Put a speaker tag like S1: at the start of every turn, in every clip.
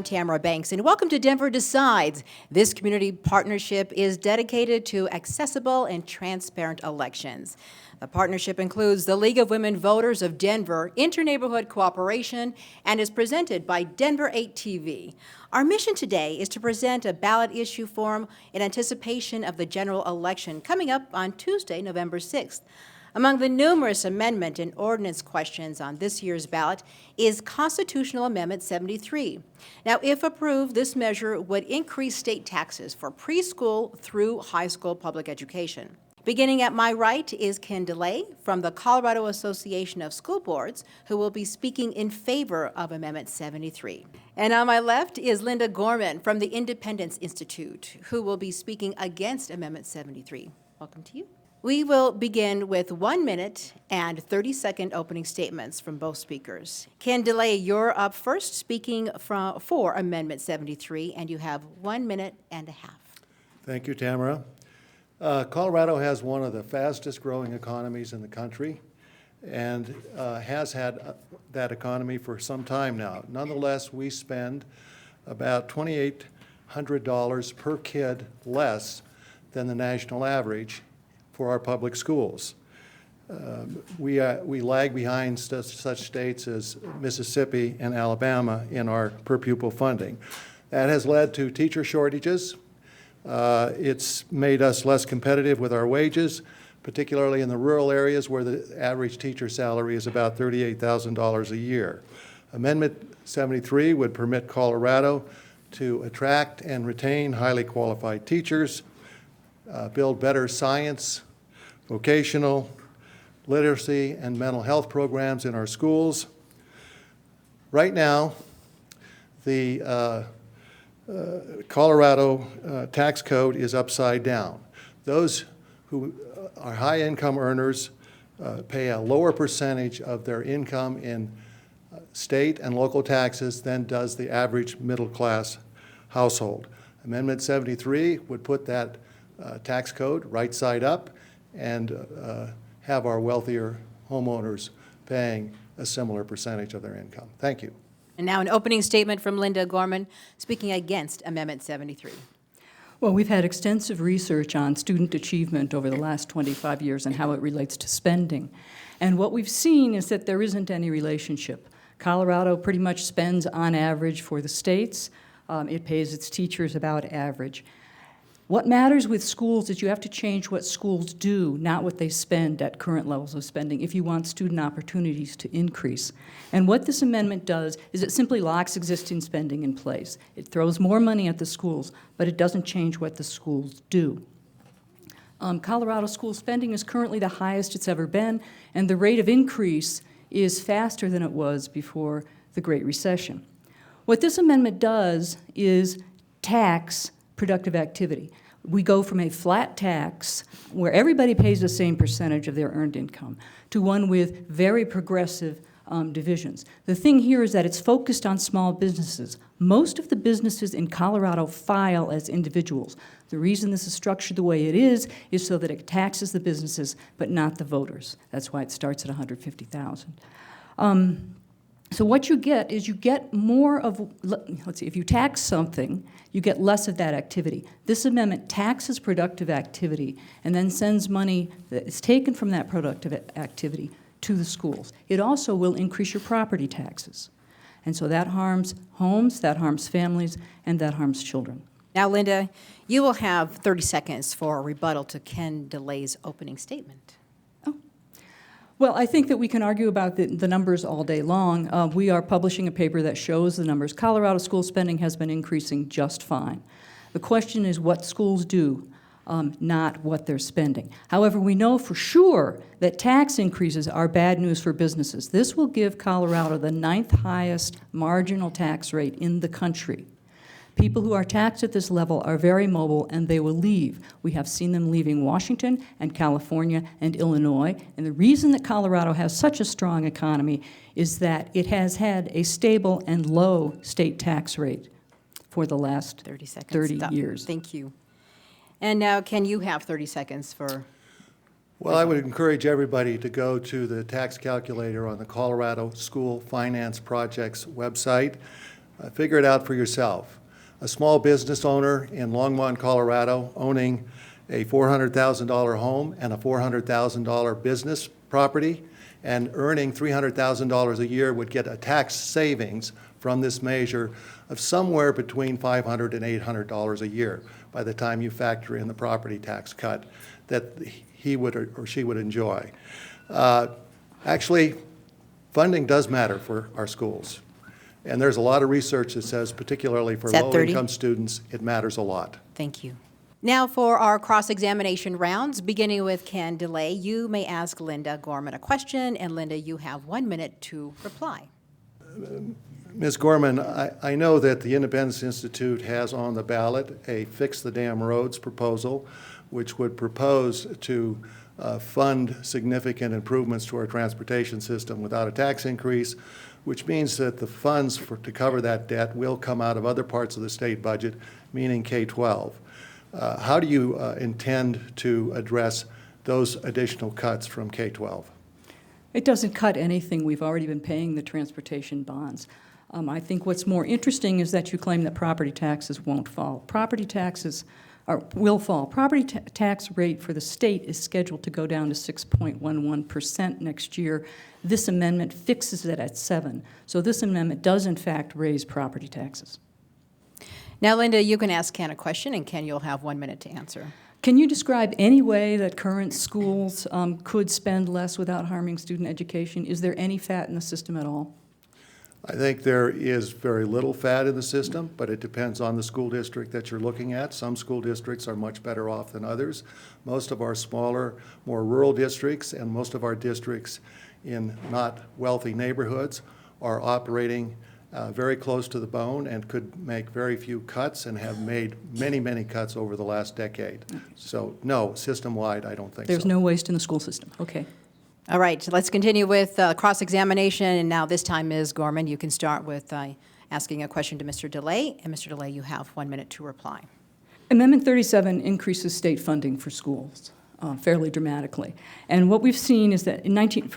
S1: Tamara Banks, and welcome to Denver Decides. This community partnership is dedicated to accessible and transparent elections. The partnership includes the League of Women Voters of Denver, Interneighborhood Cooperation, and is presented by Denver 8 TV. Our mission today is to present a ballot issue form in anticipation of the general election coming up on Tuesday, November 6th. Among the numerous amendment and ordinance questions on this year's ballot is Constitutional Amendment 73. Now, if approved, this measure would increase state taxes for preschool through high school public education. Beginning at my right is Ken DeLay from the Colorado Association of School Boards, who will be speaking in favor of Amendment 73. And on my left is Linda Gorman from the Independence Institute, who will be speaking against Amendment 73. Welcome to you. We will begin with 1 minute and 30-second opening statements from both speakers. Ken DeLay, you're up first, speaking for Amendment 73, and you have 1 minute and a half.
S2: Thank you, Tamara. Colorado has one of the fastest growing economies in the country and has had that economy for some time now. Nonetheless, we spend about $2,800 per kid less than the national average for our public schools. We lag behind such states as Mississippi and Alabama in our per pupil funding. That has led to teacher shortages. It's made us less competitive with our wages, particularly in the rural areas where the average teacher salary is about $38,000 a year. Amendment 73 would permit Colorado to attract and retain highly qualified teachers, build better science, vocational, literacy, and mental health programs in our schools. Right now, the Colorado tax code is upside down. Those who are high-income earners pay a lower percentage of their income in state and local taxes than does the average middle-class household. Amendment 73 would put that tax code right side up and have our wealthier homeowners paying a similar percentage of their income. Thank you.
S1: And now an opening statement from Linda Gorman, speaking against Amendment 73.
S3: Well, we've had extensive research on student achievement over the last 25 years and how it relates to spending. And what we've seen is that there isn't any relationship. Colorado pretty much spends on average for the states. It pays its teachers about average. What matters with schools is you have to change what schools do, not what they spend at current levels of spending, if you want student opportunities to increase. And what this amendment does is it simply locks existing spending in place. It throws more money at the schools, but it doesn't change what the schools do. Colorado school spending is currently the highest it's ever been, and the rate of increase is faster than it was before the Great Recession. What this amendment does is tax productive activity. We go from a flat tax where everybody pays the same percentage of their earned income to one with very progressive divisions. The thing here is that it's focused on small businesses. Most of the businesses in Colorado file as individuals. The reason this is structured the way it is so that it taxes the businesses but not the voters. That's why it starts at $150,000. So what you get is you get more of, let's see, if you tax something, you get less of that activity. This amendment taxes productive activity and then sends money that is taken from that productive activity to the schools. It also will increase your property taxes. And so that harms homes, that harms families, and that harms children.
S1: Now, Linda, you will have 30 seconds for a rebuttal to Ken DeLay's opening statement.
S3: Well, I think that we can argue about the numbers all day long. We are publishing a paper that shows the numbers. Colorado school spending has been increasing just fine. The question is what schools do, not what they're spending. However, we know for sure that tax increases are bad news for businesses. This will give Colorado the 9th highest marginal tax rate in the country. People who are taxed at this level are very mobile, and they will leave. We have seen them leaving Washington and California and Illinois. And the reason that Colorado has such a strong economy is that it has had a stable and low state tax rate for the last 30 years.
S1: Thank you. And now, Ken, you have 30 seconds for...
S2: Well, I would encourage everybody to go to the tax calculator on the Colorado School Finance Project's website. Figure it out for yourself. A small business owner in Longmont, Colorado, owning a $400,000 home and a $400,000 business property and earning $300,000 a year would get a tax savings from this measure of somewhere between $500 and $800 a year by the time you factor in the property tax cut that he would or she would enjoy. Actually, funding does matter for our schools. And there's a lot of research that says, particularly for low-income students, it matters a lot.
S1: Thank you. Now for our cross-examination rounds, beginning with Ken DeLay. You may ask Linda Gorman a question, and Linda, you have 1 minute to reply.
S2: Ms. Gorman, I know that the Independence Institute has on the ballot a Fix the Damn Roads proposal, which would propose to fund significant improvements to our transportation system without a tax increase, which means that the funds to cover that debt will come out of other parts of the state budget, meaning K-12. How do you intend to address those additional cuts from K-12?
S3: It doesn't cut anything. We've already been paying the transportation bonds. I think what's more interesting is that you claim that property taxes won't fall. Property taxes will fall. Property tax rate for the state is scheduled to go down to 6.11% next year. This amendment fixes it at 7%. So this amendment does, in fact, raise property taxes.
S1: Now, Linda, you can ask Ken a question, and Ken, you'll have 1 minute to answer.
S3: Can you describe any way that current schools could spend less without harming student education? Is there any fat in the system at all?
S2: I think there is very little fat in the system, but it depends on the school district that you're looking at. Some school districts are much better off than others. Most of our smaller, more rural districts and most of our districts in not wealthy neighborhoods are operating very close to the bone and could make very few cuts and have made many, many cuts over the last decade. So no, system-wide, I don't think so.
S3: There's no waste in the school system. Okay.
S1: All right, so let's continue with cross-examination, and now this time, Ms. Gorman, you can start with asking a question to Mr. DeLay, and Mr. DeLay, you have 1 minute to reply.
S3: Amendment 37 increases state funding for schools fairly dramatically. And what we've seen is that from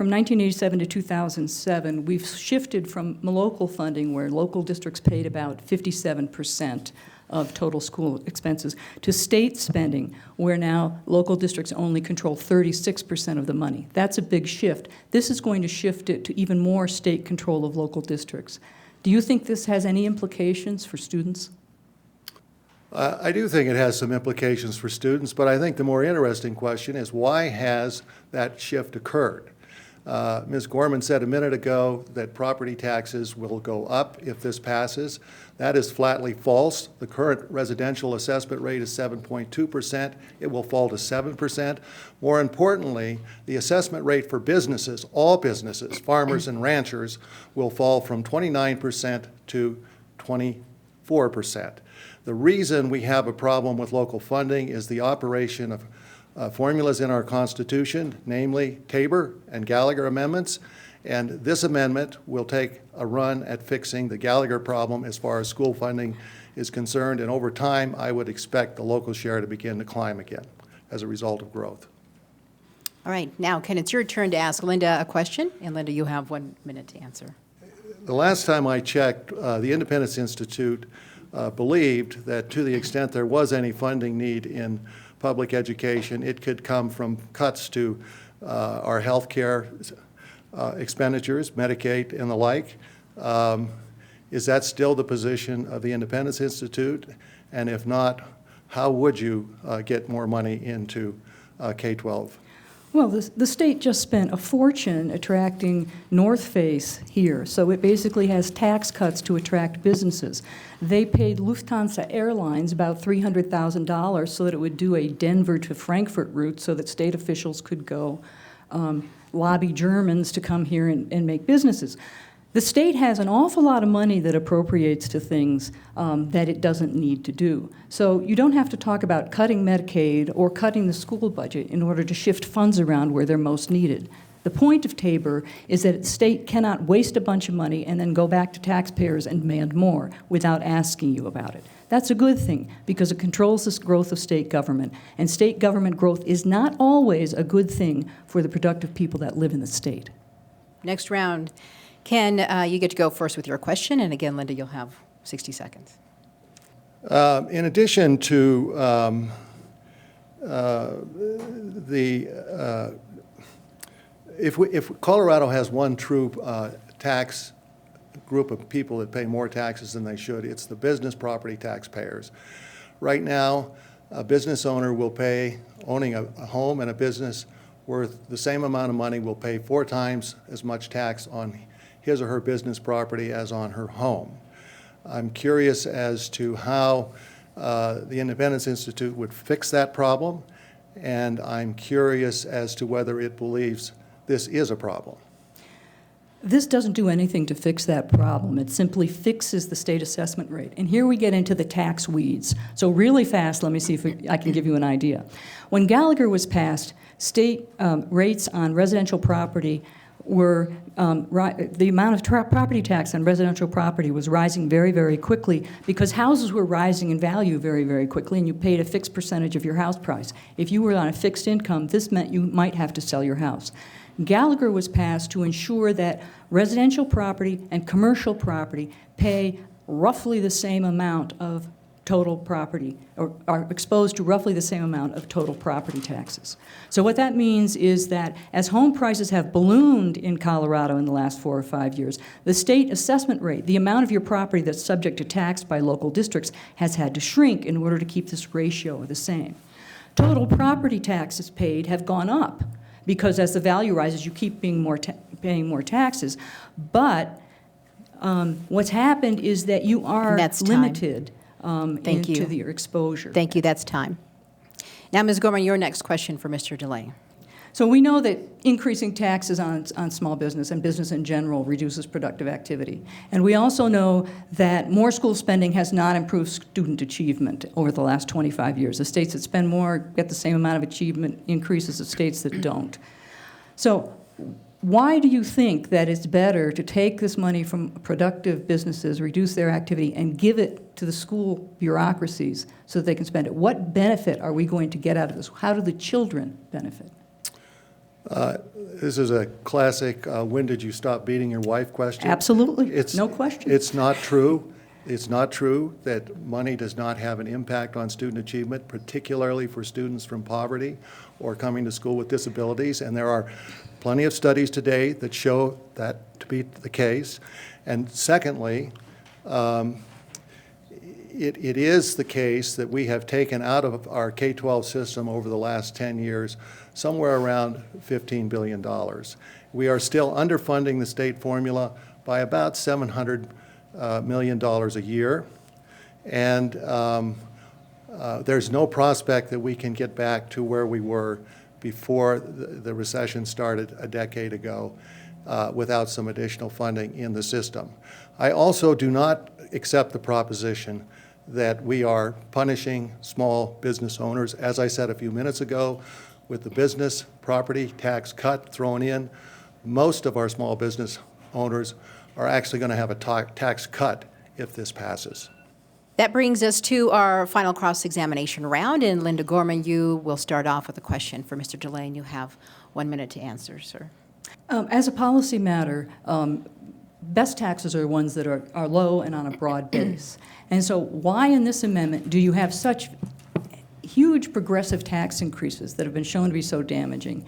S3: 1987 to 2007, we've shifted from local funding, where local districts paid about 57% of total school expenses, to state spending, where now local districts only control 36% of the money. That's a big shift. This is going to shift it to even more state control of local districts. Do you think this has any implications for students?
S2: I do think it has some implications for students, but I think the more interesting question is, why has that shift occurred? Ms. Gorman said a minute ago that property taxes will go up if this passes. That is flatly false. The current residential assessment rate is 7.2%. It will fall to 7%. More importantly, the assessment rate for businesses, all businesses, farmers and ranchers, will fall from 29% to 24%. The reason we have a problem with local funding is the operation of formulas in our Constitution, namely Tabor and Gallagher amendments, and this amendment will take a run at fixing the Gallagher problem as far as school funding is concerned, and over time I would expect the local share to begin to climb again as a result of growth.
S1: All right, now, Ken, it's your turn to ask Linda a question, and Linda, you have 1 minute to answer.
S2: The last time I checked, the Independence Institute believed that to the extent there was any funding need in public education, it could come from cuts to our health care expenditures, Medicaid and the like. Is that still the position of the Independence Institute? And if not, how would you get more money into K-12?
S3: Well, the state just spent a fortune attracting North Face here, so it basically has tax cuts to attract businesses. They paid Lufthansa Airlines about $300,000 so that it would do a Denver to Frankfurt route so that state officials could go lobby Germans to come here and make businesses. The state has an awful lot of money that appropriates to things that it doesn't need to do. So you don't have to talk about cutting Medicaid or cutting the school budget in order to shift funds around where they're most needed. The point of Tabor is that the state cannot waste a bunch of money and then go back to taxpayers and demand more without asking you about it. That's a good thing because it controls the growth of state government, and state government growth is not always a good thing for the productive people that live in the state.
S1: Next round. Ken, you get to go first with your question, and again, Linda, you'll have 60 seconds.
S2: In addition to if Colorado has one true tax group of people that pay more taxes than they should, it's the business property taxpayers. Right now, a business owner will pay, owning a home and a business worth the same amount of money, will pay 4 times as much tax on his or her business property as on her home. I'm curious as to how the Independence Institute would fix that problem, and I'm curious as to whether it believes this is a problem.
S3: This doesn't do anything to fix that problem. It simply fixes the state assessment rate. And here we get into the tax weeds. So really fast, let me see if I can give you an idea. When Gallagher was passed, state rates on residential property were, the amount of property tax on residential property was rising very, very quickly because houses were rising in value very, very quickly, and you paid a fixed percentage of your house price. If you were on a fixed income, this meant you might have to sell your house. Gallagher was passed to ensure that residential property and commercial property pay roughly the same amount of total property, or are exposed to roughly the same amount of total property taxes. So what that means is that as home prices have ballooned in Colorado in the last 4 or 5 years, the state assessment rate, the amount of your property that's subject to tax by local districts, has had to shrink in order to keep this ratio the same. Total property taxes paid have gone up because as the value rises, you keep paying more taxes. But what's happened is that you are limited into your exposure.
S1: Thank you. That's time. Now, Ms. Gorman, your next question for Mr. DeLay.
S3: So we know that increasing taxes on small business and business in general reduces productive activity. And we also know that more school spending has not improved student achievement over the last 25 years. The states that spend more get the same amount of achievement increase as the states that don't. So why do you think that it's better to take this money from productive businesses, reduce their activity, and give it to the school bureaucracies so that they can spend it? What benefit are we going to get out of this? How do the children benefit?
S2: This is a classic, when did you stop beating your wife question?
S3: Absolutely, no question.
S2: It's not true. It's not true that money does not have an impact on student achievement, particularly for students from poverty or coming to school with disabilities. And there are plenty of studies today that show that to be the case. And secondly, it is the case that we have taken out of our K-12 system over the last 10 years somewhere around $15 billion. We are still underfunding the state formula by about $700 million a year. And there's no prospect that we can get back to where we were before the recession started a decade ago without some additional funding in the system. I also do not accept the proposition that we are punishing small business owners. As I said a few minutes ago, with the business property tax cut thrown in, most of our small business owners are actually going to have a tax cut if this passes.
S1: That brings us to our final cross-examination round. And Linda Gorman, you will start off with a question for Mr. DeLay, and you have 1 minute to answer, sir.
S3: As a policy matter, best taxes are ones that are low and on a broad base. And so why in this amendment do you have such huge progressive tax increases that have been shown to be so damaging?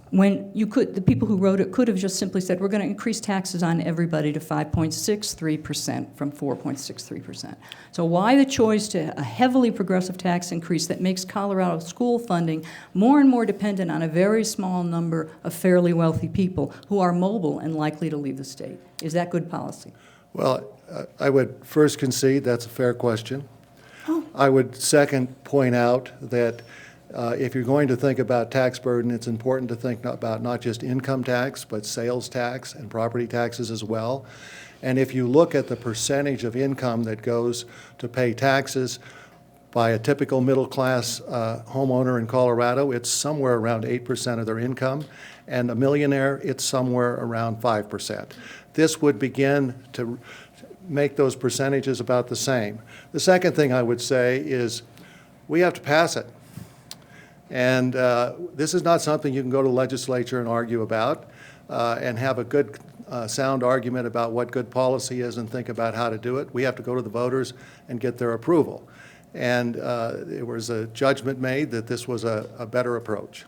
S3: When you could, the people who wrote it could have just simply said, we're going to increase taxes on everybody to 5.63% from 4.63%. So why the choice to a heavily progressive tax increase that makes Colorado school funding more and more dependent on a very small number of fairly wealthy people who are mobile and likely to leave the state? Is that good policy?
S2: Well, I would first concede that's a fair question.
S3: Oh.
S2: I would second point out that if you're going to think about tax burden, it's important to think about not just income tax, but sales tax and property taxes as well. And if you look at the percentage of income that goes to pay taxes by a typical middle-class homeowner in Colorado, it's somewhere around 8% of their income. And a millionaire, it's somewhere around 5%. This would begin to make those percentages about the same. The second thing I would say is we have to pass it. And this is not something you can go to the legislature and argue about and have a good sound argument about what good policy is and think about how to do it. We have to go to the voters and get their approval. And there was a judgment made that this was a better approach.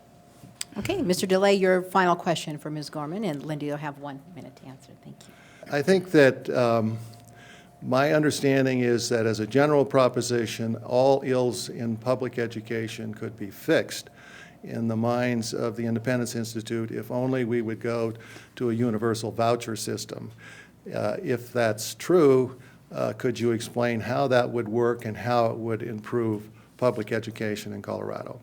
S1: Okay, Mr. DeLay, your final question for Ms. Gorman, and Linda, you'll have 1 minute to answer. Thank you.
S2: I think that my understanding is that as a general proposition, all ills in public education could be fixed in the minds of the Independence Institute if only we would go to a universal voucher system. If that's true, could you explain how that would work and how it would improve public education in Colorado?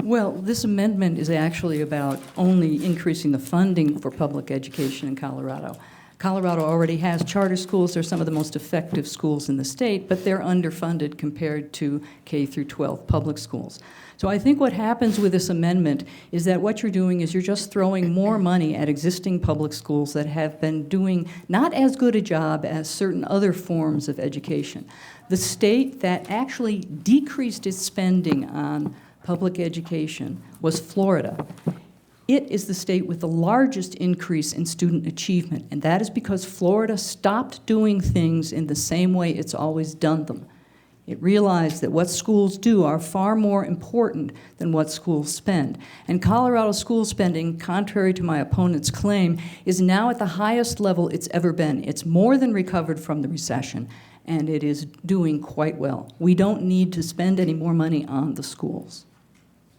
S3: Well, this amendment is actually about only increasing the funding for public education in Colorado. Colorado already has charter schools. They're some of the most effective schools in the state, but they're underfunded compared to K through 12 public schools. So I think what happens with this amendment is that what you're doing is you're just throwing more money at existing public schools that have been doing not as good a job as certain other forms of education. The state that actually decreased its spending on public education was Florida. It is the state with the largest increase in student achievement, and that is because Florida stopped doing things in the same way it's always done them. It realized that what schools do are far more important than what schools spend. And Colorado school spending, contrary to my opponent's claim, is now at the highest level it's ever been. It's more than recovered from the recession, and it is doing quite well. We don't need to spend any more money on the schools.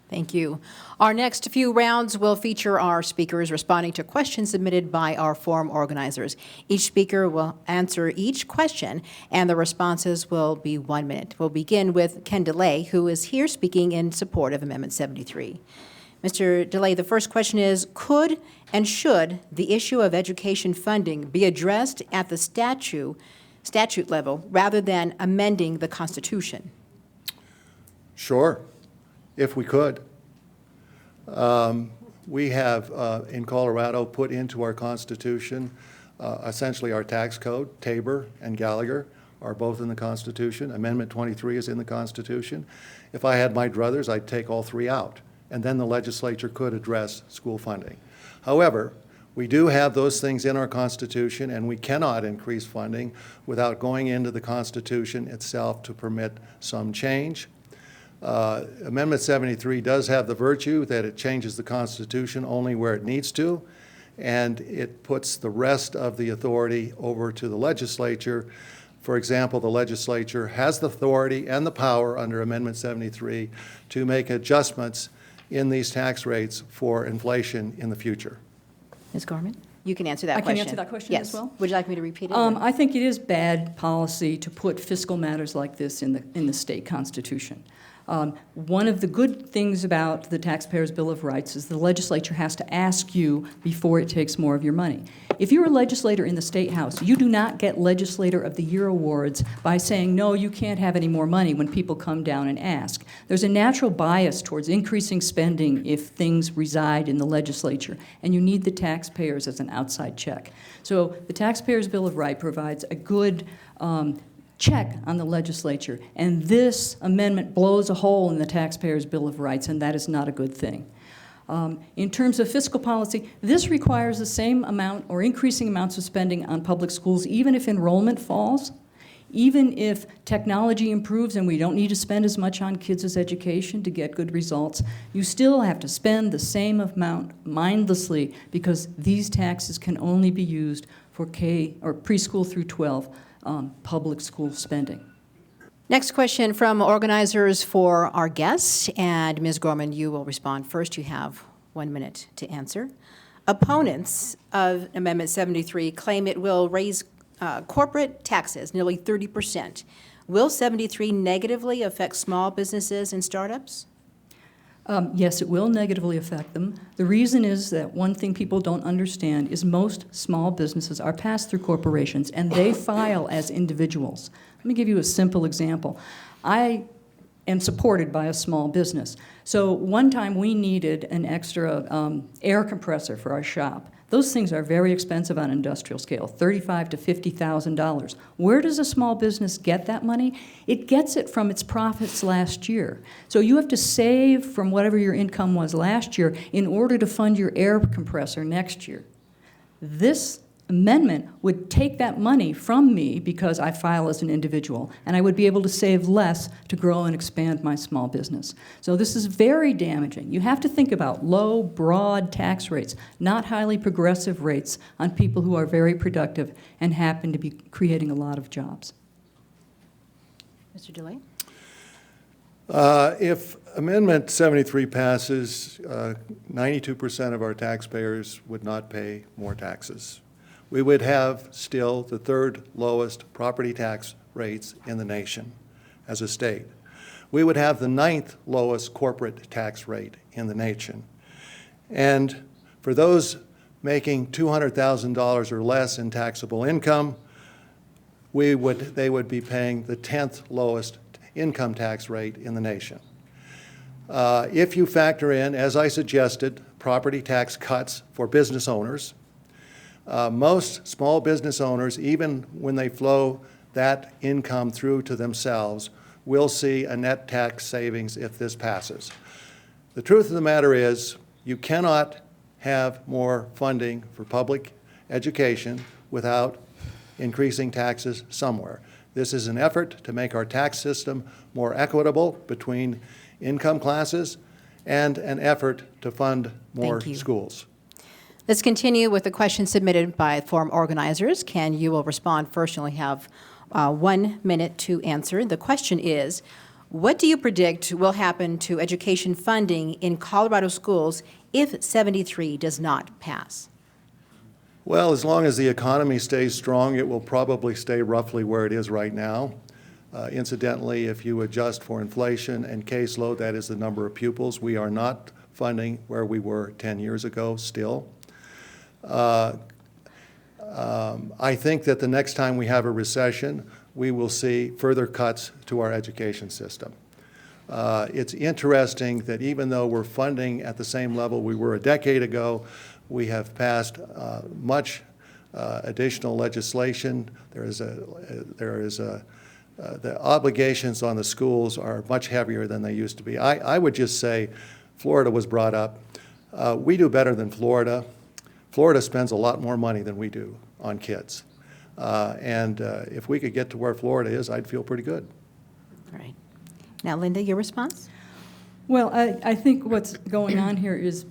S1: Thank you. Our next few rounds will feature our speakers responding to questions submitted by our forum organizers. Each speaker will answer each question, and the responses will be 1 minute. We'll begin with Ken DeLay, who is here speaking in support of Amendment 73. Mr. DeLay, the first question is, could and should the issue of education funding be addressed at the statute level rather than amending the Constitution?
S2: Sure, if we could. We have, in Colorado, put into our Constitution essentially our tax code. Tabor and Gallagher are both in the Constitution. Amendment 23 is in the Constitution. If I had my druthers, I'd take all three out, and then the legislature could address school funding. However, we do have those things in our Constitution, and we cannot increase funding without going into the Constitution itself to permit some change. Amendment 73 does have the virtue that it changes the Constitution only where it needs to, and it puts the rest of the authority over to the legislature. For example, the legislature has the authority and the power under Amendment 73 to make adjustments in these tax rates for inflation in the future.
S1: Ms. Gorman? You can answer that question.
S3: I can answer that question
S1: yes.
S3: as well?
S1: Would you like me to repeat it?
S3: I think it is bad policy to put fiscal matters like this in the state constitution. One of the good things about the Taxpayers' Bill of Rights is the legislature has to ask you before it takes more of your money. If you're a legislator in the State House, you do not get Legislator of the Year awards by saying, no, you can't have any more money when people come down and ask. There's a natural bias towards increasing spending if things reside in the legislature, and you need the taxpayers as an outside check. So the Taxpayers' Bill of Rights provides a good check on the legislature, and this amendment blows a hole in the Taxpayers' Bill of Rights, and that is not a good thing. In terms of fiscal policy, this requires the same amount or increasing amounts of spending on public schools, even if enrollment falls, even if technology improves and we don't need to spend as much on kids' education to get good results. You still have to spend the same amount mindlessly because these taxes can only be used for K or preschool through 12 public school spending.
S1: Next question from organizers for our guests, and Ms. Gorman, you will respond first. You have 1 minute to answer. Opponents of Amendment 73 claim it will raise corporate taxes nearly 30%. Will 73 negatively affect small businesses and startups?
S3: Yes, it will negatively affect them. The reason is that one thing people don't understand is most small businesses are pass-through corporations, and they file as individuals. Let me give you a simple example. I am supported by a small business. So one time we needed an extra air compressor for our shop. Those things are very expensive on an industrial scale, $35,000 to $50,000. Where does a small business get that money? It gets it from its profits last year. So you have to save from whatever your income was last year in order to fund your air compressor next year. This amendment would take that money from me because I file as an individual, and I would be able to save less to grow and expand my small business. So this is very damaging. You have to think about low, broad tax rates, not highly progressive rates on people who are very productive and happen to be creating a lot of jobs.
S1: Mr. DeLay?
S2: If Amendment 73 passes, 92% of our taxpayers would not pay more taxes. We would have still the third lowest property tax rates in the nation as a state. We would have the 9th lowest corporate tax rate in the nation. And for those making $200,000 or less in taxable income, they would be paying the 10th lowest income tax rate in the nation. If you factor in, as I suggested, property tax cuts for business owners, most small business owners, even when they flow that income through to themselves, will see a net tax savings if this passes. The truth of the matter is, you cannot have more funding for public education without increasing taxes somewhere. This is an effort to make our tax system more equitable between income classes and an effort to fund more schools.
S1: Let's continue with the question submitted by forum organizers. Ken, you will respond first. You only have 1 minute to answer. The question is, what do you predict will happen to education funding in Colorado schools if 73 does not pass?
S2: Well, as long as the economy stays strong, it will probably stay roughly where it is right now. Incidentally, if you adjust for inflation and caseload, that is the number of pupils, we are not funding where we were 10 years ago still. I think that the next time we have a recession, we will see further cuts to our education system. It's interesting that even though we're funding at the same level we were a decade ago, we have passed much additional legislation. The obligations on the schools are much heavier than they used to be. I would just say, Florida was brought up. We do better than Florida. Florida spends a lot more money than we do on kids. And if we could get to where Florida is, I'd feel pretty good.
S1: All right. Now, Linda, your response?
S3: Well, I think what's going on here is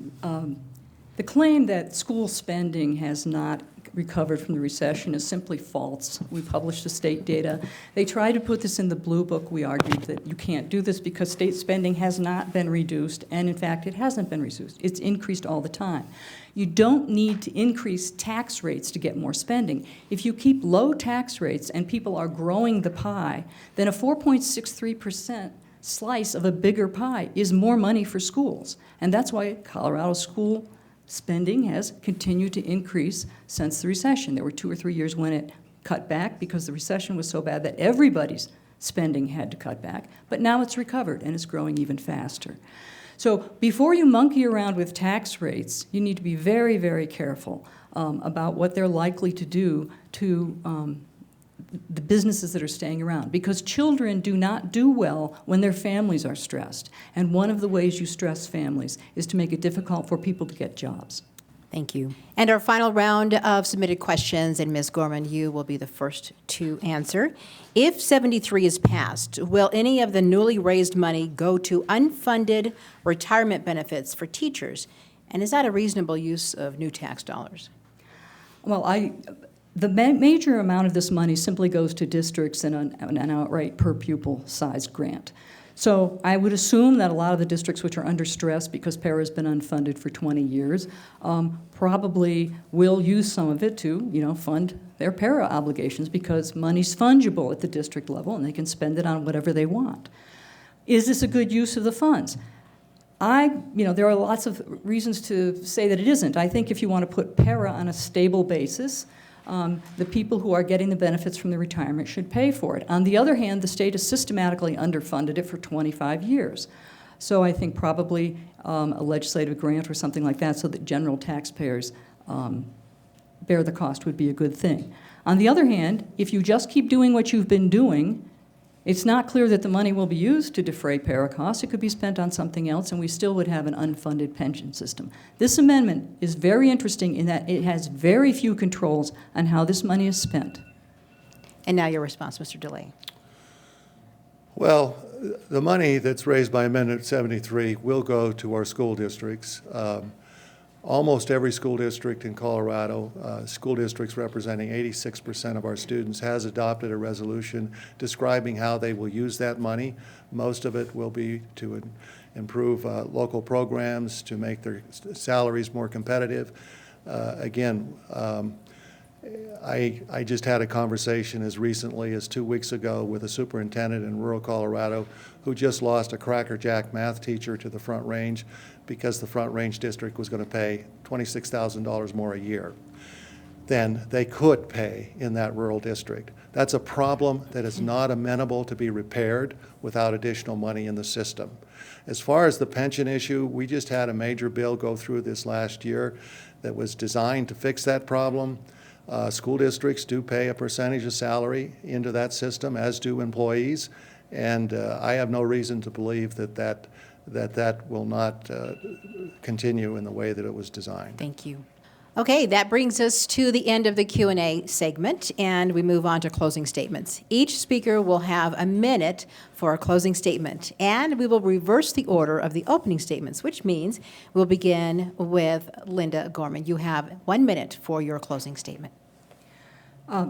S3: the claim that school spending has not recovered from the recession is simply false. We published the state data. They tried to put this in the Blue Book. We argued that you can't do this because state spending has not been reduced, and in fact, it hasn't been reduced. It's increased all the time. You don't need to increase tax rates to get more spending. If you keep low tax rates and people are growing the pie, then a 4.63% slice of a bigger pie is more money for schools. And that's why Colorado school spending has continued to increase since the recession. There were 2 or 3 years when it cut back because the recession was so bad that everybody's spending had to cut back. But now it's recovered and it's growing even faster. So before you monkey around with tax rates, you need to be very, very careful about what they're likely to do to the businesses that are staying around, because children do not do well when their families are stressed. And one of the ways you stress families is to make it difficult for people to get jobs.
S1: Thank you. And our final round of submitted questions, and Ms. Gorman, you will be the first to answer. If 73 is passed, will any of the newly raised money go to unfunded retirement benefits for teachers? And is that a reasonable use of new tax dollars?
S3: Well, the major amount of this money simply goes to districts in an outright per pupil sized grant. So I would assume that a lot of the districts which are under stress because para has been unfunded for 20 years probably will use some of it to, fund their para obligations because money's fungible at the district level and they can spend it on whatever they want. Is this a good use of the funds? There are lots of reasons to say that it isn't. I think if you want to put para on a stable basis, the people who are getting the benefits from the retirement should pay for it. On the other hand, the state has systematically underfunded it for 25 years. So I think probably a legislative grant or something like that so that general taxpayers bear the cost would be a good thing. On the other hand, if you just keep doing what you've been doing, It's not clear that the money will be used to defray para costs. It could be spent on something else, and we still would have an unfunded pension system. This amendment is very interesting in that it has very few controls on how this money is spent.
S1: And now your response, Mr. DeLay.
S2: Well, the money that's raised by Amendment 73 will go to our school districts. Almost every school district in Colorado, school districts representing 86% of our students, has adopted a resolution describing how they will use that money. Most of it will be to improve local programs, to make their salaries more competitive. Again, I just had a conversation as recently as 2 weeks ago with a superintendent in rural Colorado who just lost a Cracker Jack math teacher to the Front Range because the Front Range district was going to pay $26,000 more a year than they could pay in that rural district. That's a problem that is not amenable to be repaired without additional money in the system. As far as the pension issue, we just had a major bill go through this last year that was designed to fix that problem. School districts do pay a percentage of salary into that system, as do employees, and I have no reason to believe that will not continue in the way that it was designed.
S1: Thank you. Okay, that brings us to the end of the Q&A segment, and we move on to closing statements. Each speaker will have a minute for a closing statement, and we will reverse the order of the opening statements, which means we'll begin with Linda Gorman. You have 1 minute for your closing statement.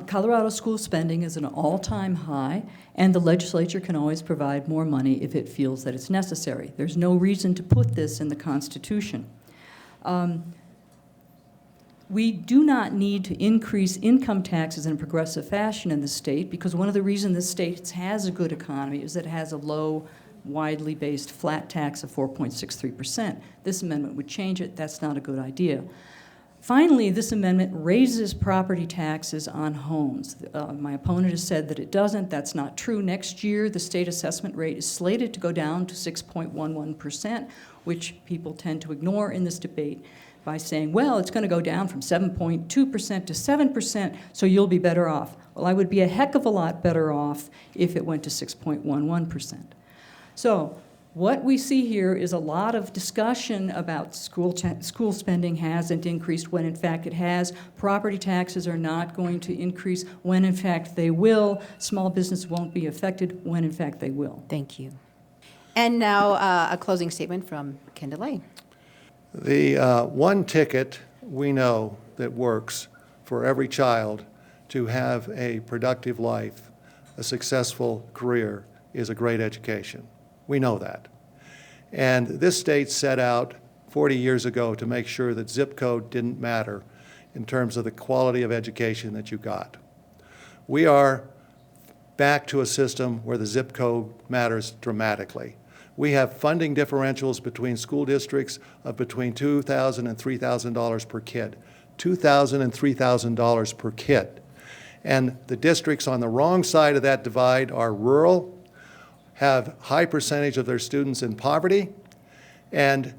S3: Colorado school spending is an all-time high, and the legislature can always provide more money if it feels that it's necessary. There's no reason to put this in the Constitution. We do not need to increase income taxes in a progressive fashion in the state, because one of the reasons the state has a good economy is that it has a low, widely based flat tax of 4.63%. This amendment would change it. That's not a good idea. Finally, this amendment raises property taxes on homes. My opponent has said that it doesn't. That's not true. Next year, the state assessment rate is slated to go down to 6.11%, which people tend to ignore in this debate by saying, well, it's going to go down from 7.2% to 7%, so you'll be better off. Well, I would be a heck of a lot better off if it went to 6.11%. So what we see here is a lot of discussion about school spending hasn't increased when in fact it has. Property taxes are not going to increase when in fact they will. Small business won't be affected when in fact they will.
S1: Thank you. And now a closing statement from Ken DeLay.
S2: The one ticket we know that works for every child to have a productive life, a successful career, is a great education. We know that. And this state set out 40 years ago to make sure that zip code didn't matter in terms of the quality of education that you got. We are back to a system where the zip code matters dramatically. We have funding differentials between school districts of between $2,000 and $3,000 per kid. $2,000 and $3,000 per kid. And the districts on the wrong side of that divide are rural, have high percentage of their students in poverty, and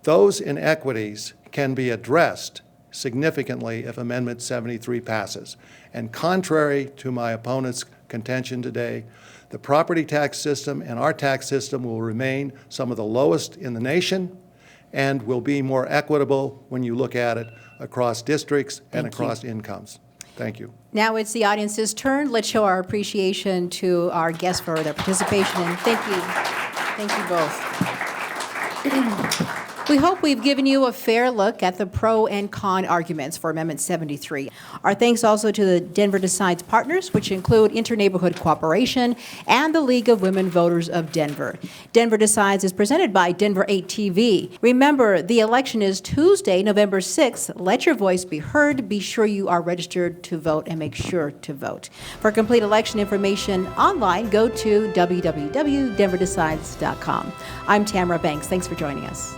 S2: those inequities can be addressed significantly if Amendment 73 passes. And contrary to my opponent's contention today, the property tax system and our tax system will remain some of the lowest in the nation and will be more equitable when you look at it across districts and across incomes. Thank you.
S1: Now it's the audience's turn. Let's show our appreciation to our guests for their participation, and thank you. Thank you both. We hope we've given you a fair look at the pro and con arguments for Amendment 73. Our thanks also to the Denver Decides partners, which include Interneighborhood Cooperation and the League of Women Voters of Denver. Denver Decides is presented by Denver 8 TV. Remember, the election is Tuesday, November 6th. Let your voice be heard. Be sure you are registered to vote and make sure to vote. For complete election information online, go to www.denverdecides.com. I'm Tamara Banks. Thanks for joining us.